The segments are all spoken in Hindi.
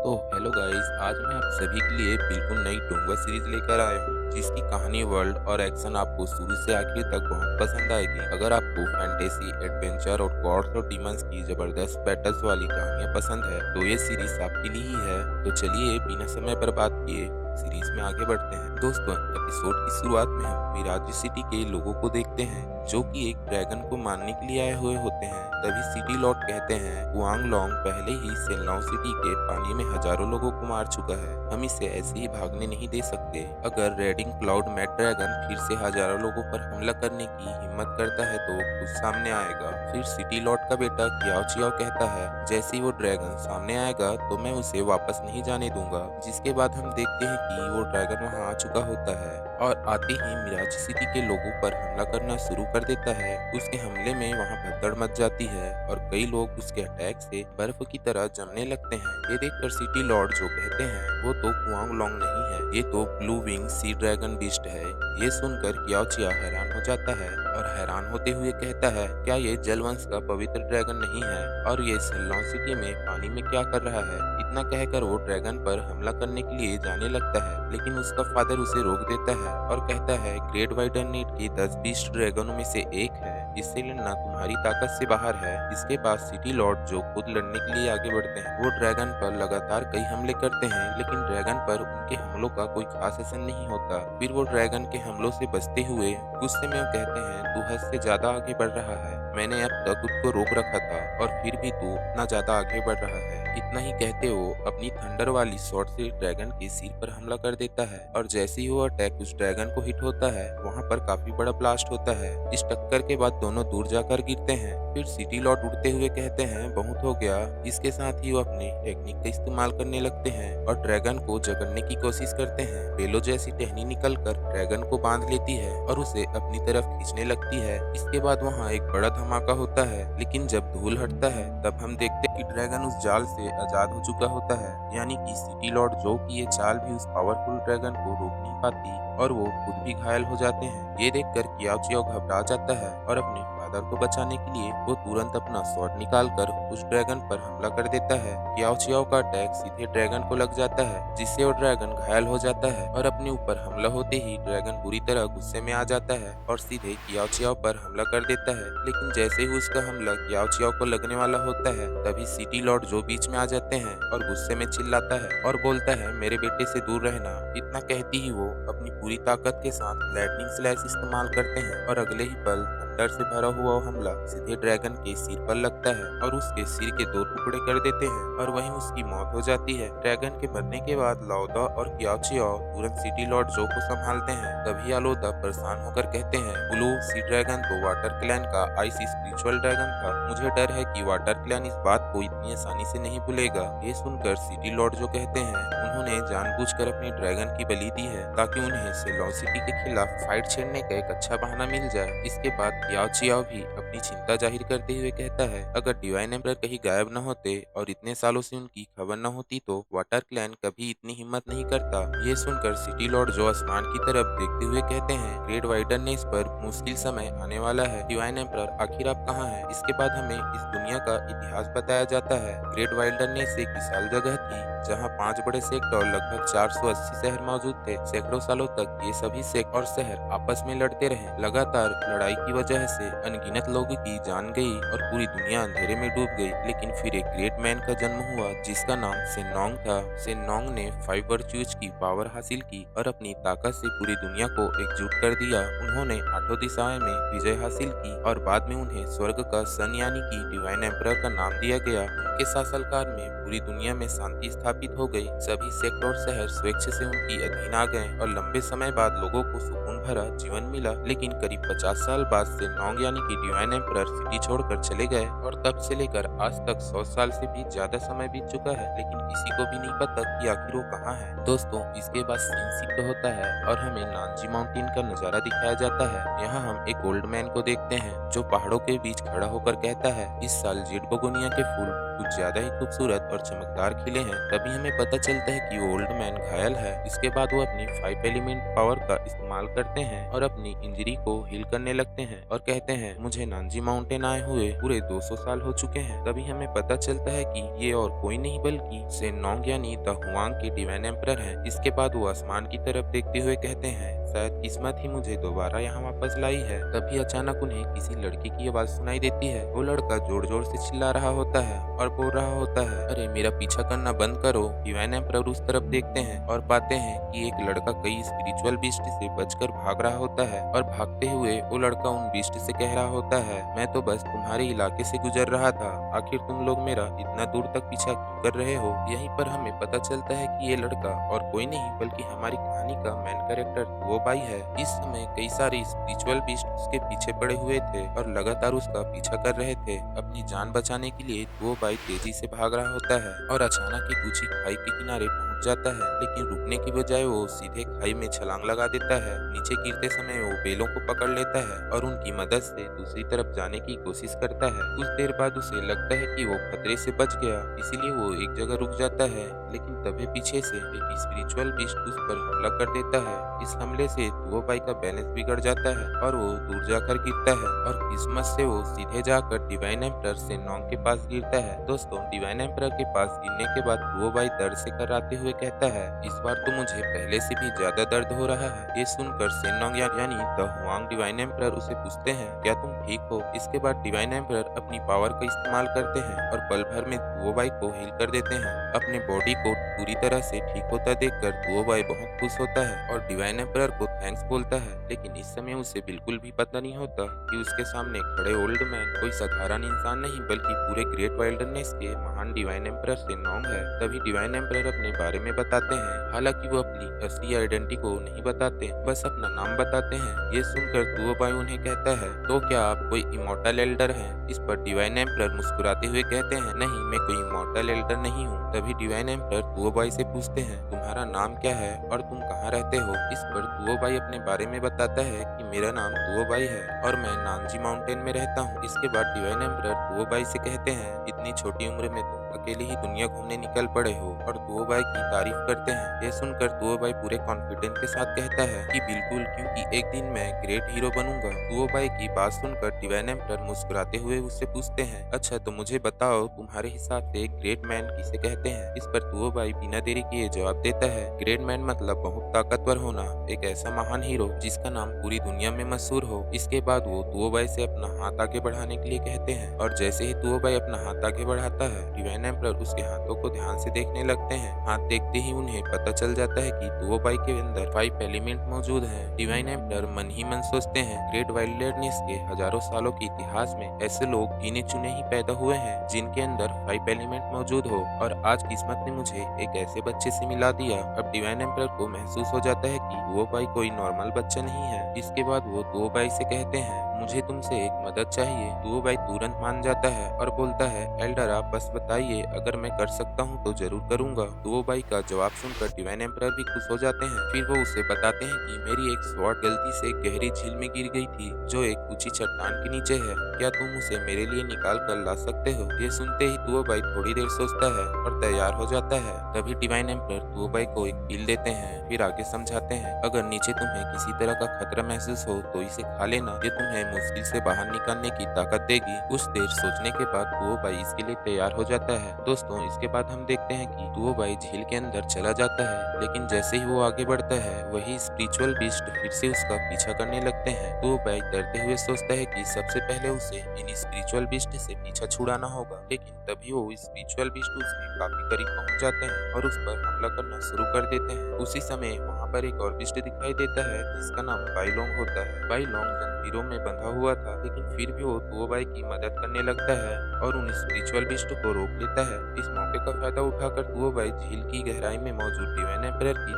तो हेलो गाइस, आज मैं आप सभी के लिए बिल्कुल नई डोंगा सीरीज लेकर आया हूँ जिसकी कहानी, वर्ल्ड और एक्शन आपको शुरू से आखिर तक बहुत पसंद आएगी। अगर आपको फैंटेसी, एडवेंचर और गॉड्स और डीमंस की जबरदस्त बैटल्स वाली कहानियाँ पसंद है तो ये सीरीज आपके लिए ही है। तो चलिए बिना समय बर्बाद किए सीरीज में आगे बढ़ते हैं। दोस्तों, एपिसोड की शुरुआत में हम मिराज सिटी के लोगों को देखते हैं जो कि एक ड्रैगन को मारने के लिए आए हुए होते हैं। तभी सिटी लॉर्ड कहते हैं, वांग लॉन्ग पहले ही सेनलॉन्ग सिटी के पानी में हजारों लोगों को मार चुका है, हम इसे ऐसे ही भागने नहीं दे सकते। अगर रेडिंग क्लाउड मैड ड्रैगन फिर से हजारों लोगों पर हमला करने की हिम्मत करता है तो खुद सामने आएगा। फिर सिटी लॉर्ड का बेटा कियाओ चियाओ कहता है, जैसे ही वो ड्रैगन सामने आएगा तो मैं उसे वापस नहीं जाने दूंगा। जिसके बाद हम देखते हैं कि वो ड्रैगन वहां आ चुका होता है और आते ही मिराज सिटी के लोगों पर हमला करना शुरू कर देता है। उसके हमले में वहां भगदड़ मच जाती है और कई लोग उसके अटैक से बर्फ की तरह जमने लगते हैं। ये देखकर सिटी लॉर्ड जो कहते हैं, वो तो कुआंग लोंग नहीं है, ये तो blue wing sea dragon beast है। ये सुनकर कियाओ चिया हैरान हो जाता है और हैरान होते हुए कहता है, क्या ये जलवंश का पवित्र ड्रैगन नहीं है और ये सेल्लॉन्ग सिटी में पानी में क्या कर रहा है। इतना कहकर वो ड्रैगन पर हमला करने के लिए जाने लगता है, लेकिन उसका फादर उसे रोक देता है और कहता है, ग्रेट वाइट नीड के 10 बीस्ट ड्रैगनों में से एक है, इससे लड़ना तुम्हारी ताकत से बाहर है। इसके बाद सिटी लॉर्ड जो खुद लड़ने के लिए आगे बढ़ते हैं। वो ड्रैगन पर लगातार कई हमले करते हैं, लेकिन ड्रैगन पर उनके हमलों का कोई खास असर नहीं होता। फिर वो ड्रैगन के हमलों से बचते हुए गुस्से में कहते हैं, तू हद से ज्यादा आगे बढ़ रहा है, मैंने अब तक खुद को रोक रखा था और फिर भी तू इतना ज्यादा आगे बढ़ रहा है। इतना ही कहते वो अपनी थंडर वाली शॉट से ड्रैगन के सिर पर हमला कर देता है और जैसे ही वो अटैक उस ड्रैगन को हिट होता है, वहाँ पर काफी बड़ा ब्लास्ट होता है। इस टक्कर के बाद दोनों दूर जाकर गिरते हैं। फिर सिटी लॉर्ड उड़ते हुए कहते हैं, बहुत हो गया। इसके साथ ही वो अपनी टेक्निक का इस्तेमाल करने लगते हैं और ड्रैगन को जकड़ने की कोशिश करते हैं। बेलो जैसी टहनी निकलकर ड्रैगन को बांध लेती है और उसे अपनी तरफ खींचने लगती है। इसके बाद वहाँ एक बड़ा धमाका होता है, लेकिन जब धूल हटता है तब हम देखते हैं कि ड्रैगन उस जाल से आजाद हो चुका होता है। यानी कि सिटी लॉर्ड जो कि ये चाल भी उस पावरफुल ड्रैगन को रोक नहीं पाती और वो खुद भी घायल हो जाते हैं। ये देखकर कियाओ चियाओ घबरा जाता है और अपने फादर को बचाने के लिए वो तुरंत अपना स्वॉर्ड निकालकर उस ड्रैगन पर हमला कर देता है। कियाओ चियाओ का अटैक सीधे ड्रैगन को लग जाता है, जिससे वो ड्रैगन घायल हो जाता है और अपने ऊपर हमला होते ही ड्रैगन बुरी तरह गुस्से में आ जाता है और सीधे कियाओ चियाओ पर हमला कर देता है। लेकिन जैसे ही उसका हमला कियाओ चियाओ को लगने वाला होता है, तभी सिटी लॉर्ड जो बीच में आ जाते हैं और गुस्से में चिल्लाता है और बोलता है, मेरे बेटे से दूर रहना। इतना कहती ही वो अपनी पूरी ताकत के साथ लाइटनिंग स्लैश इस्तेमाल करते हैं और अगले ही पल थंडर से भरा हुआ हमला सीधे ड्रैगन के सिर पर लगता है और उसके सिर के 2 टुकड़े कर देते हैं और वहीं उसकी मौत हो जाती है। ड्रैगन के मरने के बाद लाओदा और कियाओ चियाओ तुरंत सिटी लॉर्ड जो को संभालते हैं। तभी आलोदा परेशान होकर कहते हैं, ब्लू सी ड्रैगन तो वाटर क्लैन का आइस स्पिरिचुअल ड्रैगन था, मुझे डर है कि वाटर क्लैन इस बात को इतनी आसानी से नहीं भूलेगा। ये सुनकर सिटी लॉर्ड जो कहते हैं, उन्होंने जानबूझकर अपने ड्रैगन की बलि दी है ताकि उन्हें सेलॉन्ग सिटी के खिलाफ फाइट छेड़ने का एक अच्छा बहाना मिल जाए। इसके बाद कियाओ चियाओ भी अपनी चिंता जाहिर करते हुए कहता है, अगर डिवाइन एम्परर कहीं गायब न होते और इतने सालों से उनकी खबर न होती तो वाटर क्लैन कभी इतनी हिम्मत नहीं करता। ये सुनकर सिटी लॉर्ड जो आसमान की तरफ देखते हुए कहते हैं, ग्रेट वाइडन ने इस पर मुश्किल समय आने वाला है, डिवाइन एम्परर आखिर आप कहाँ हैं। इसके बाद हमें इस दुनिया का इतिहास बताया जाता है। ग्रेट वाइल्डरनेस एक विशाल जगह थी जहाँ 5 बड़े सेक्टर और लगभग 480 शहर मौजूद थे। सैकड़ों सालों तक ये सभी सेक्टर और शहर आपस में लड़ते रहे। लगातार लड़ाई की वजह से अनगिनत लोगों की जान गई और पूरी दुनिया अंधेरे में डूब गई। लेकिन फिर एक ग्रेट मैन का जन्म हुआ जिसका नाम सेनोंग था। सेनोंग ने 5 वर्च्यूज की पावर हासिल की और अपनी ताकत से पूरी दुनिया को एकजुट कर दिया। उन्होंने 8 दिशाओं में विजय हासिल की और बाद में उन्हें स्वर्ग का सन यानी कि डिवाइन एम्परर का नाम दिया गया। उनके शासनकाल में पूरी दुनिया में शांति स्थापित हो गई। सभी सेक्टर और शहर स्वेच्छ से उनकी अधीन आ गए और लंबे समय बाद लोगों को सुकून भरा जीवन मिला। लेकिन करीब 50 साल बाद से नोंग यानी कि डिवाइन एम्परर सिटी छोड़कर चले गए और तब से लेकर आज तक 100 साल से भी ज्यादा समय बीत चुका है, लेकिन किसी को भी नहीं पता कि आखिर वो कहाँ है। दोस्तों, इसके बाद सीन शिफ्ट होता है और हमें नानजी माउंटेन का नजारा दिखाया जाता है। यहाँ हम एक ओल्ड मैन को देखते हैं जो पहाड़ों के बीच खड़ा होकर कहता है, इस साल जेड बगोनिया के फूल कुछ ज्यादा ही खूबसूरत और चमकदार खिले हैं। तभी हमें पता चलता है कि ओल्ड मैन घायल है। इसके बाद वो अपनी 5 एलिमेंट पावर का इस्तेमाल करते हैं और अपनी इंजरी को हील करने लगते हैं और कहते हैं, मुझे नानजी माउंटेन आए हुए पूरे 200 साल हो चुके हैं। तभी हमें पता चलता है कि ये और कोई नहीं बल्कि सेनोंग यानी द हुआंग के डिवाइन एम्परर हैं। इसके बाद वो आसमान की तरफ देखते हुए कहते हैं, शायद किस्मत ही मुझे दोबारा यहाँ वापस लाई है। तभी अचानक उन्हें किसी लड़के की आवाज सुनाई देती है। वो लड़का जोर जोर से चिल्ला रहा होता है और बोल रहा होता है, अरे मेरा पीछा करना बंद करो। डिवाइन एम्परर उस तरफ देखते हैं और पाते हैं कि एक लड़का कई स्पिरिचुअल बीस्ट से बचकर भाग रहा होता है और भागते हुए वो लड़का उन बीस्ट से कह रहा होता है, मैं तो बस तुम्हारे इलाके से गुजर रहा था, आखिर तुम लोग मेरा इतना दूर तक पीछा क्यों कर रहे हो। यहीं पर हमें पता चलता है कि ये लड़का और कोई नहीं बल्कि हमारी कहानी का मेन कैरेक्टर वो बाई है। इस समय कई सारे स्पिरिचुअल बीस्ट उसके पीछे पड़े हुए थे और लगातार उसका पीछा कर रहे थे। अपनी जान बचाने के लिए वो बाई तेजी से भाग रहा होता है और अचानक एक ऊंची खाई के किनारे पहुंच जाता है, लेकिन रुकने की बजाय वो सीधे खाई में छलांग लगा देता है। नीचे गिरते समय वो बेलों को पकड़ लेता है और उनकी मदद से दूसरी तरफ जाने की कोशिश करता है। कुछ देर बाद उसे लगता है कि वो खतरे से बच गया, इसीलिए वो एक जगह रुक जाता है, लेकिन तभी पीछे से एक स्पिरिचुअल बीस्ट उस पर हमला कर देता है। इस हमले से वो बाई का बैलेंस बिगड़ जाता है और वो दूर जाकर गिरता है और किस्मत से वो सीधे जाकर डिवाइन एम्परर सेनोंग के पास गिरता है। दोस्तों, डिवाइन एम्परर के पास गिरने के बाद वो बाई दर्द से कराते हुए कहता है, इस बार तो मुझे पहले से भी ज्यादा दर्द हो रहा है। ये सुनकर सेनोंग यानी द हुआंग डिवाइन एम्परर उसे पूछते हैं, क्या तुम ठीक हो। इसके बाद डिवाइन एम्परर अपनी पावर का इस्तेमाल करते हैं और पल भर में वो बाई को हील कर देते हैं। अपने बॉडी को पूरी तरह से ठीक होता देखकर वो बाई बहुत खुश होता है और डिवाइन एम्परर को थैंक्स बोलता है, लेकिन इस समय उसे बिल्कुल भी पता नहीं होता कि उसके सामने खड़े ओल्ड मैन कोई साधारण इंसान नहीं बल्कि पूरे ग्रेट वाइल्डरनेस के महान डिवाइन एम्परर सेनोंग है। तभी डिवाइन एम्परर अपने बारे में बताते हैं, हालांकि वो अपनी असली आइडेंटिटी को नहीं बताते, बस अपना नाम बताते हैं। ये सुनकर तुओ बाई उन्हें कहता है, तो क्या आप कोई इमोर्टल एल्डर हैं। इस पर डिवाइन एम्परर मुस्कुराते हुए कहते हैं, नहीं, मैं कोई इमोर्टल एल्डर नहीं हूँ। तभी डिवाइन एम्परर तुओ बाई से पूछते हैं, तुम्हारा नाम क्या है और तुम कहाँ रहते हो। इस पर तुओ बाई अपने बारे में बताता है कि मेरा नाम तुओ बाई है और मैं नानजी माउंटेन में रहता हूँ। इसके बाद डिवाइन एम्परर तुओ बाई से कहते हैं, इतनी छोटी उम्र में तुम अकेले ही दुनिया घूमने निकल पड़े हो और तुओ बाई की तारीफ करते हैं। ये सुनकर तुओ बाई पूरे कॉन्फिडेंस के साथ कहता है कि बिल्कुल, क्योंकि एक दिन मैं ग्रेट हीरो बनूंगा। तुओ बाई की बात सुनकर डिवाइन एम्परर मुस्कुराते हुए उससे पूछते हैं, अच्छा तो मुझे बताओ, तुम्हारे हिसाब से ग्रेट मैन किसे कहते हैं। इस पर तुओ बाई बिना देरी किए जवाब देता है, ग्रेट मैन मतलब बहुत ताकतवर होना, एक ऐसा महान हीरो जिसका नाम पूरी दुनिया में मशहूर हो। इसके बाद वो तुओ बाई से अपना हाथ आगे बढ़ाने के लिए कहते हैं और जैसे ही तुओ बाई अपना हाथ आगे बढ़ाता है, डिवाइन एम्परर उसके हाथों को ध्यान से देखने लगते हैं। हाथ देखते ही उन्हें पता चल जाता है कि तुओ बाई के अंदर 5 एलिमेंट मौजूद हैं। डिवाइन एम्परर मन ही मन सोचते हैं, ग्रेट वाइल्डरनेस के हजारों सालों के इतिहास में ऐसे लोग गिने चुने ही पैदा हुए हैं जिनके अंदर 5 एलिमेंट मौजूद हो, और आज किस्मत ने मुझे एक ऐसे बच्चे से मिला दिया। अब डिवाइन एम्परर को महसूस हो जाता है कि तुओ बाई कोई नॉर्मल बच्चा नहीं है। इसके बाद वो तुओ बाई से कहते हैं, मुझे तुमसे एक मदद चाहिए। तुओ बाई तुरंत मान जाता है और बोलता है, एल्डर आप बस बताइए, अगर मैं कर सकता हूँ तो जरूर करूंगा। तुओ बाई का जवाब सुनकर डिवाइन एम्परर भी खुश हो जाते हैं। फिर वो उसे बताते हैं कि मेरी एक स्वॉर्ड गलती से एक गहरी झील में गिर गई थी जो एक ऊंची चट्टान के नीचे है, क्या तुम उसे मेरे लिए निकाल कर ला सकते हो। ये सुनते ही तुओ बाई थोड़ी देर सोचता है और तैयार हो जाता है। तभी डिवाइन एम्परर तुओ बाई को एक पील देते हैं, फिर आगे समझाते हैं, अगर नीचे तुम्हें किसी तरह का खतरा महसूस हो तो इसे खा लेना, ये तुम्हें मुश्किल से बाहर निकालने की ताकत देगी। कुछ देर सोचने के बाद तुओ बाई इसके लिए तैयार हो जाता है। दोस्तों, इसके बाद हम देखते हैं कि तुओ बाई झील के अंदर चला जाता है, लेकिन जैसे ही वो आगे बढ़ता है वही स्पिरिचुअल बीस्ट फिर से उसका पीछा करने लगते हैं। तुओ बाई डरते हुए सोचता है कि सबसे पहले उसे इन स्पिरिचुअल बीस्ट से पीछा छुड़ाना होगा, लेकिन तभी वो स्पिरिचुअल बीस्ट उसके काफी करीब पहुंच जाते हैं और उस पर हमला करना शुरू कर देते हैं। उसी समय वहाँ पर एक और बीस्ट दिखाई देता है जिसका नाम बाईलोंग होता है। बाईलोंग जंजीरों में बंधा हुआ था, लेकिन फिर भी वो तुओ बाई की मदद करने लगता है और उन स्पिरिचुअल बीस्ट को रोक लेता है। इस मौके का फायदा उठाकर तुओ बाई झील की गहराई में मौजूद डिवाइन एम्परर की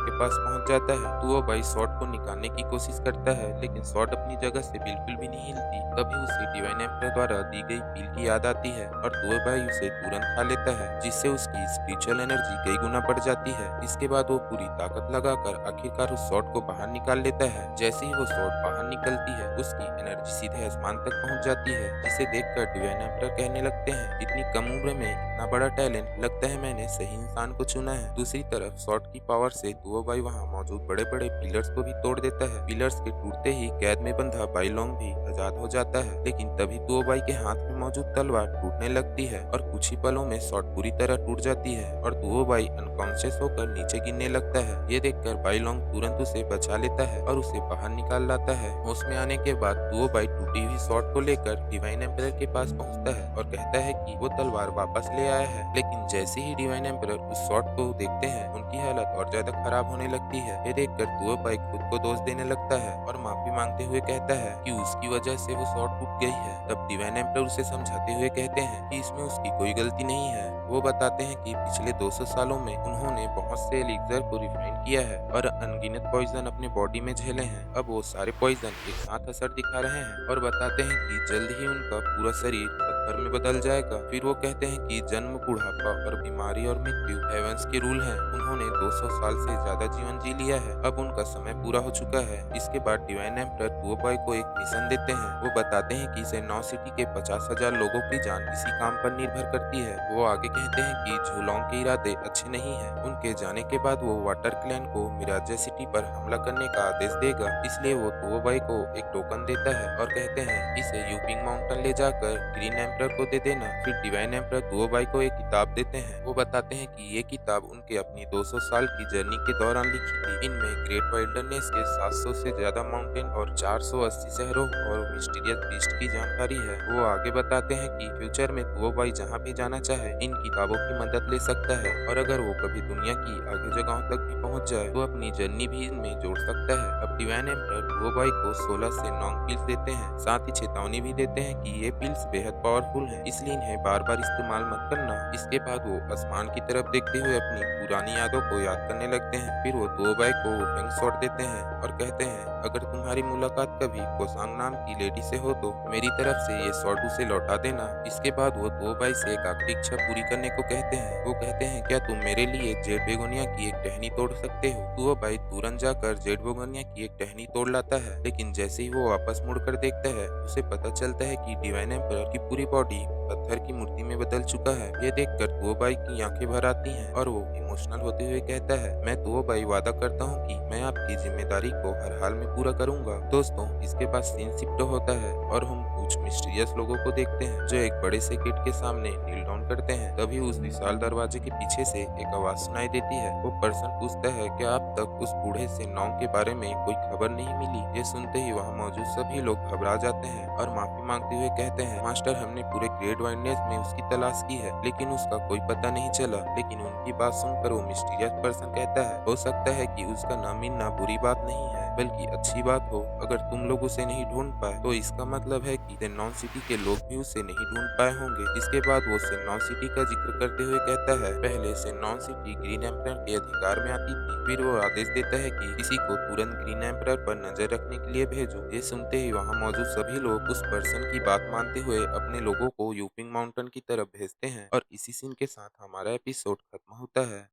के पास पहुंच जाता है तो वो भाई स्वॉर्ड को निकालने की कोशिश करता है, लेकिन स्वॉर्ड अपनी जगह से बिल्कुल भी नहीं हिलती। तभी उसे डिवाइन एम्परर द्वारा दी गई पील की याद आती है और तो भाई उसे तुरंत खा लेता है, जिससे उसकी स्पिरिचुअल एनर्जी कई गुना बढ़ जाती है। इसके बाद वो पूरी ताकत लगाकर आखिरकार उस स्वॉर्ड को बाहर निकाल लेता है। जैसे ही वो स्वॉर्ड बाहर निकलती है, उसकी एनर्जी सीधे आसमान तक पहुंच जाती है, जिसे देखकर डिवाइन एम्परर कहने लगते हैं, इतनी कम उम्र में इतना बड़ा टैलेंट, लगता है मैंने सही इंसान को चुना है। दूसरी तरफ स्वॉर्ड की पावर से दुओ भाई वहाँ मौजूद बड़े बड़े पिलर्स को भी तोड़ देता है। पिलर्स के टूटते ही कैद में बंधा बाई लोंग भी आजाद हो जाता है, लेकिन तभी दुओ भाई के हाथ में मौजूद तलवार टूटने लगती है और कुछ ही पलों में स्वॉर्ड पूरी तरह टूट जाती है और दुओ भाई अनकॉन्शियस होकर नीचे गिरने लगता है। ये देखकर बाई लोंग तुरंत उसे बचा लेता है और उसे बाहर निकाल लाता है। होश में आने के बाद दुओ भाई टूटी हुई स्वॉर्ड को लेकर डिवाइन एम्परर के पास पहुंचता है और कहता है कि वो तलवार वापस ले आया है। लेकिन जैसे ही डिवाइन एम्परर उस स्वॉर्ड को देखते हैं, उनकी हालत और ज्यादा खराब होने लगती है। ये देखकर दुओ भाई खुद को दोष देने लगता है और माफी मांगते हुए कहता है कि उसकी वजह से वो स्वॉर्ड टूट गई है। तब डिवाइन एम्परर उसे समझाते हुए कहते हैं कि इसमें उसकी कोई गलती नहीं है। वो बताते हैं कि पिछले 200 सालों में उन्होंने बहुत से एलिक्सर को रिफाइन किया है और अनगिनत पॉइजन अपने बॉडी में झेले हैं। अब वो सारे पॉइजन एक साथ असर दिखा रहे हैं और बताते हैं कि जल्द ही उनका पूरा शरीर पत्थर में बदल जाएगा। फिर वो कहते हैं कि जन्म, बुढ़ापा और बीमारी और मृत्यु हेवंस के रूल हैं। उन्होंने 200 साल से ज्यादा जीवन जी लिया है, अब उनका समय पूरा हो चुका है। इसके बाद डिवाइन एम्परर दुओ भाई को एक मिशन देते हैं। वो बताते हैं कि सेनॉ सिटी के 50,000 लोगों की जान इसी काम पर निर्भर करती है। वो आगे कहते हैं कि झूलोंग के इरादे अच्छे नहीं हैं। उनके जाने के बाद वो वाटर क्लैन को मिराजा सिटी पर हमला करने का आदेश देगा, इसलिए वो दुओ भाई को एक टोकन देता है और कहते हैं इसे यूपिंग माउंटेन ले जाकर ग्रीन एम्परर को दे देना। फिर डिवाइन एम्परर दुओ भाई को एक किताब देते हैं। वो बताते हैं कि ये किताब उनके अपनी 200 साल की जर्नी के दौरान लिखी थी। इनमें ग्रेट वाइल्डरनेस के 700 से ज्यादा माउंटेन और 480 शहरों और मिस्टीरियस बीस्ट की जानकारी है। वो आगे बताते हैं कि फ्यूचर में दुओ भाई जहाँ भी जाना चाहे इन किताबों की मदद ले सकता है और अगर वो कभी दुनिया की आगे जगहों तक भी पहुंच जाए तो अपनी जर्नी भी इनमें जोड़ सकता है। अब डिवाइन एम्परर दुओ भाई को 16 से नॉन्ग पिल्स देते हैं, साथ ही चेतावनी भी देते हैं कि ये पिल्स बेहद पावरफुल हैं, इसलिए इन्हें बार बार इस्तेमाल मत करना। इसके बाद वो आसमान की तरफ देखते हुए अपनी पुरानी यादों को याद करने लगते हैं। फिर वो दुओ भाई को फेंग शॉट देते हैं और कहते हैं अगर तुम्हारी मुलाकात कभी कोसांग नाम की लेडी से हो तो मेरी तरफ से ये शॉट उसे लौटा देना। इसके बाद वो दुओ भाई से एक आखिरी इच्छा पूरी करने को कहते हैं। वो कहते हैं क्या तुम मेरे लिए जेड बेगोनिया की एक टहनी तोड़ सकते हो? दुओ भाई तुरंत जाकर जेड बेगोनिया की एक टहनी तोड़ लाता है, लेकिन जैसे ही वो वापस मुड़कर देखता है उसे पता चलता है कि डिवाइन एम्परर की पूरी बॉडी पत्थर की मूर्ति में बदल चुका है। ये देखकर दुओ भाई की आंखें भर आती हैं और वो इमोशनल होते हुए कहता है मैं दुओ भाई वादा करता हूँ कि मैं आपकी जिम्मेदारी को हर हाल में पूरा करूंगा। दोस्तों, इसके बाद सीन शिफ्ट होता है और हम कुछ मिस्टीरियस लोगों को देखते हैं जो एक बड़े से गेट के सामने नील डाउन करते हैं। तभी उस विशाल दरवाजे के पीछे से एक आवाज सुनाई देती है। वो पर्सन पूछता है क्या आप तक उस बूढ़े से नॉन्ग के बारे में कोई खबर नहीं मिली? ये सुनते ही वहाँ मौजूद सभी लोग घबरा जाते हैं और माफी मांगते हुए कहते हैं मास्टर, हमने पूरे ग्रेट वाइल्डनेस में उसकी तलाश की है लेकिन उसका कोई पता नहीं चला। लेकिन उनकी बात सुनकर वो मिस्टीरियस पर्सन कहता है हो सकता है कि उसका ना मिलना बुरी बात नहीं है बल्कि अच्छी बात हो। अगर तुम लोग उसे नहीं ढूंढ पाए तो इसका मतलब है कि सेनॉन सिटी के लोग भी उसे नहीं ढूंढ पाए होंगे। इसके बाद वो सेनॉन सिटी का जिक्र करते हुए कहता है पहले सेनॉन सिटी ग्रीन एम्परर के अधिकार में आती थी। फिर वो आदेश देता है कि किसी को तुरंत ग्रीन एम्परर पर नजर रखने के लिए भेजो। ये सुनते ही वहाँ मौजूद सभी लोग उस पर्सन की बात मानते हुए अपने लोगों को यूपिंग माउंटेन की तरफ भेजते हैं और इसी सीन के साथ हमारा एपिसोड खत्म होता है।